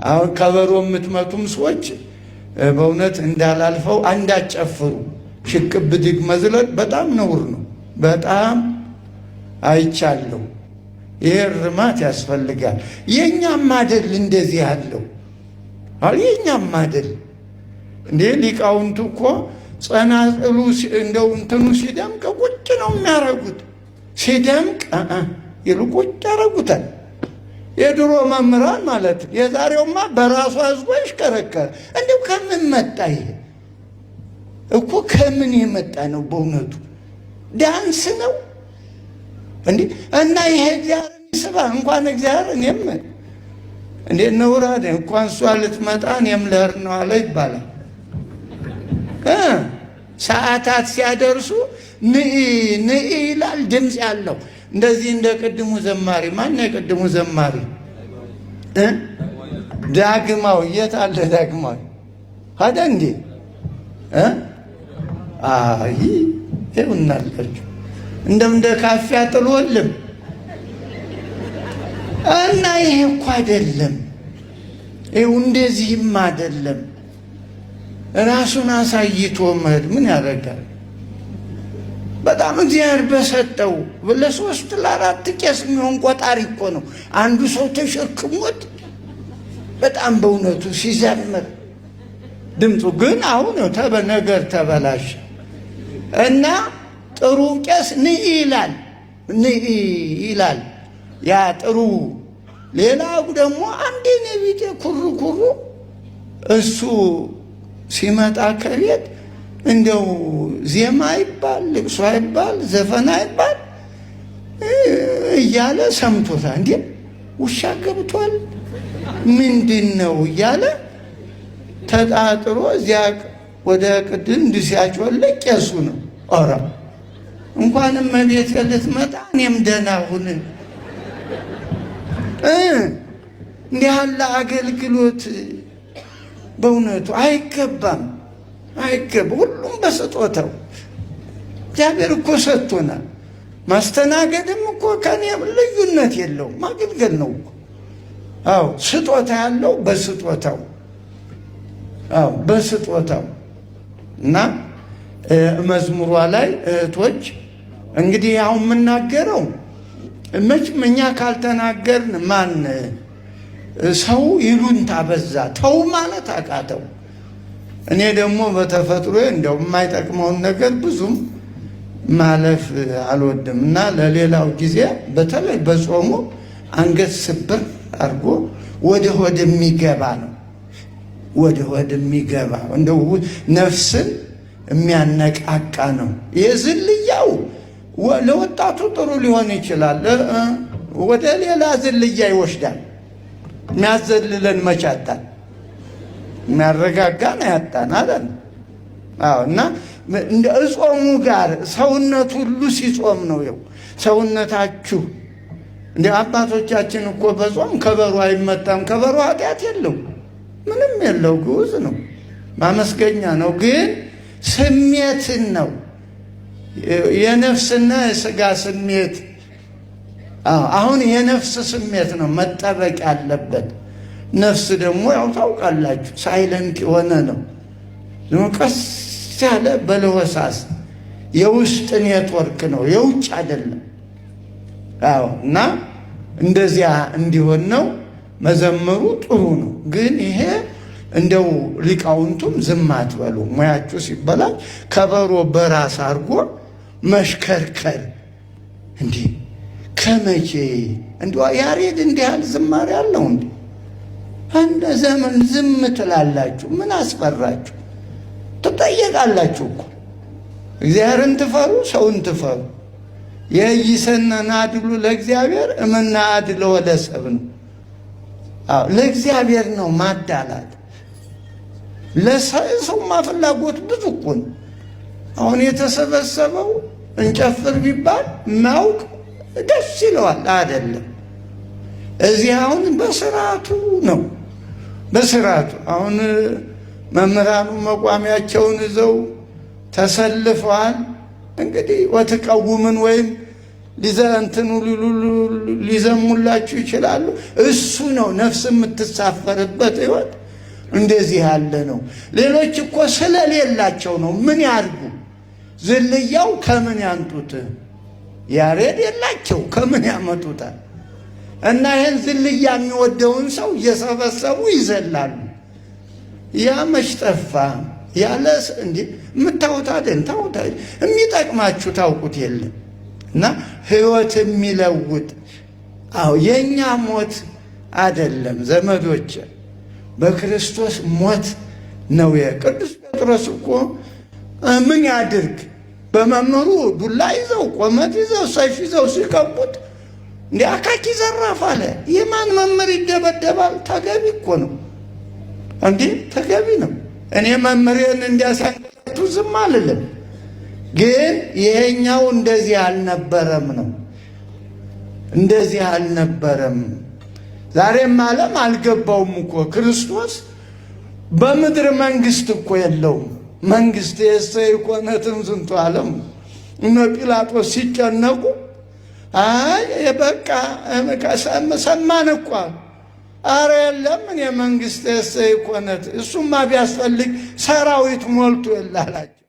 አሁን ከበሮ የምትመቱም ሰዎች በእውነት እንዳላልፈው እንዳጨፍሩ። ሽቅብ ብድግ መዝለል በጣም ነውር ነው። በጣም አይቻለሁ። ይሄ እርማት ያስፈልጋል። የእኛም አይደል እንደዚህ ያለው የእኛም አይደል እንዴ? ሊቃውንቱ እኮ ጸናጽሉ እንደው እንትኑ ሲደምቅ ቁጭ ነው የሚያረጉት። ሲደምቅ ይሉ ቁጭ ያረጉታል። የድሮ መምህራን ማለት ነው። የዛሬውማ በራሱ አዝጎ ይሽከረከር። እንዲሁ ከምን መጣ ይሄ? እኮ ከምን የመጣ ነው በእውነቱ? ዳንስ ነው እንዴ? እና ይሄ እግዚአብሔርን ይስባል። እንኳን እግዚአብሔር እኔም እንዴት ነውራ እንኳን እሷ ልትመጣ እኔም ልሄድ ነው አለ ይባላል። ሰዓታት ሲያደርሱ ንኢ ንኢ ይላል ድምፅ ያለው እንደዚህ እንደ ቅድሙ ዘማሪ። ማን ነው የቅድሙ ዘማሪ? ዳግማዊ። የት አለ ዳግማዊ? ሀደ እንዴ? አይ ይሁናላችሁ እንደ ካፊያ ጥሎልም እና ይሄ እኮ አይደለም። ይኸው እንደዚህም አይደለም። ራሱን አሳይቶ መሄድ ምን ያደርጋል? በጣም እግዚአብሔር በሰጠው ለሶስት ለአራት ቄስ የሚሆን ቆጣሪ እኮ ነው አንዱ ሰው ተሸክሞት በጣም በእውነቱ ሲዘምር ድምፁ ግን አሁን ነገር ተበላሽ እና ጥሩ ቄስ ንኢ ይላል፣ ንኢ ይላል። ያ ጥሩ። ሌላው ደግሞ አንዴ ነቢቴ ኩሩ እሱ ሲመጣ ከቤት እንደው ዜማ ይባል ልቅሶ ይባል ዘፈና ይባል እያለ ሰምቶታል። እንዴ ውሻ ገብቷል ምንድን ነው እያለ ተጣጥሮ እዚያ ወደ ቅድም ሲያጮልቅ ቄሱ ነው። ኧረ እንኳንም መቤት ልትመጣ እኔም ደህና ሁን። እንዲህ ያለ አገልግሎት በእውነቱ አይገባም፣ አይገባም። ሁሉም በስጦታው እግዚአብሔር እኮ ሰጥቶናል። ማስተናገድም እኮ ከኔ ልዩነት የለውም፣ ማገልገል ነው እኮ። አዎ ስጦታ ያለው በስጦታው፣ አዎ በስጦታው። እና መዝሙሯ ላይ እህቶች እንግዲህ አሁን የምናገረው መቼም እኛ ካልተናገርን ማን ሰው ይሉንታ በዛ ተው ማለት አቃተው። እኔ ደግሞ በተፈጥሮ እንደው የማይጠቅመውን ነገር ብዙም ማለፍ አልወድም እና ለሌላው ጊዜ በተለይ በጾሙ አንገት ስብር አድርጎ ወደ ሆድ የሚገባ ነው። ወደ ሆድ የሚገባ እንደው ነፍስን የሚያነቃቃ ነው። የዝልያው ለወጣቱ ጥሩ ሊሆን ይችላል። ወደ ሌላ ዝልያ ይወስዳል። የሚያዘልለን መቻጣን የሚያረጋጋን ያጣን አይደል? አዎ። እና እንደ ጾሙ ጋር ሰውነት ሁሉ ሲጾም ነው። ይኸው ሰውነታችሁ እንደ አባቶቻችን እኮ በጾም ከበሮ አይመታም። ከበሮ ኃጢአት የለው ምንም የለው፣ ግዑዝ ነው፣ ማመስገኛ ነው። ግን ስሜትን ነው የነፍስና የሥጋ ስሜት። አሁን የነፍስ ስሜት ነው መጠበቅ ያለበት። ነፍስ ደግሞ ያው ታውቃላችሁ ሳይለንት የሆነ ነው፣ ቀስ ያለ በለሆሳስ የውስጥ ኔትወርክ ነው፣ የውጭ አይደለም። አዎ። እና እንደዚያ እንዲሆን ነው መዘመሩ ጥሩ ነው። ግን ይሄ እንደው ሊቃውንቱም ዝም አትበሉ። ሙያችሁ ሲበላሽ ከበሮ በራስ አድርጎ መሽከርከር እንዲህ ከመቼ እንዲ ያሬድ እንዲህ ያህል ዝማሬ አለው እንዲ እንደ ዘመን ዝም ትላላችሁ? ምን አስፈራችሁ? ትጠየቃላችሁ እኮ። እግዚአብሔርን ትፈሩ፣ ሰውን ትፈሩ። የይሰነን አድሉ ለእግዚአብሔር እምና አድለ ወለሰብ ነው። አዎ ለእግዚአብሔር ነው ማዳላት። ለሰውማ ፍላጎት ብዙ እኮ ነው። አሁን የተሰበሰበው እንጨፍር ቢባል ማውቅ ደስ ይለዋል አይደለም? እዚህ አሁን በስርዓቱ ነው፣ በስርዓቱ። አሁን መምህራኑ መቋሚያቸውን ይዘው ተሰልፈዋል። እንግዲህ ወትቀውምን ወይም ሊዘንትኑ ሊዘሙላችሁ ይችላሉ። እሱ ነው ነፍስ የምትሳፈርበት ሕይወት እንደዚህ ያለ ነው። ሌሎች እኮ ስለሌላቸው ነው። ምን ያድርጉ? ዝልያው ከምን ያንጡት? ያሬድ የላቸው ከምን ያመጡታል? እና ይህን ዝልያ የሚወደውን ሰው እየሰበሰቡ ይዘላሉ። ያ መች ጠፋ? ያለስ እንዴ የምታውት አይደል? ታውታ የሚጠቅማችሁ ታውቁት የለም። እና ሕይወት የሚለውጥ የኛ ሞት አይደለም ዘመዶች፣ በክርስቶስ ሞት ነው። የቅዱስ ጴጥሮስ እኮ ምን ያድርግ? በመምህሩ ዱላ ይዘው ቆመት ይዘው ሰይፍ ይዘው ሲቀቡት እንዲ አካኪ ዘራፍ አለ። የማን መምህር ይደበደባል? ተገቢ እኮ ነው እንዴ፣ ተገቢ ነው። እኔ መምህሬን እንዲያሳንቱ ዝም አልልም። ግን ይሄኛው እንደዚህ አልነበረም ነው፣ እንደዚህ አልነበረም። ዛሬም ዓለም አልገባውም እኮ ክርስቶስ በምድር መንግስት እኮ የለውም። መንግስት የእሰይ ኮነትም ዝንቱ ዓለም። እነ ጲላጦስ ሲጨነቁ አይ በቃ ሰማን እኮ አረ የለም እኔ መንግስት የእሰይ ኮነት፣ እሱማ ቢያስፈልግ ሰራዊት ሞልቶ የላላቸው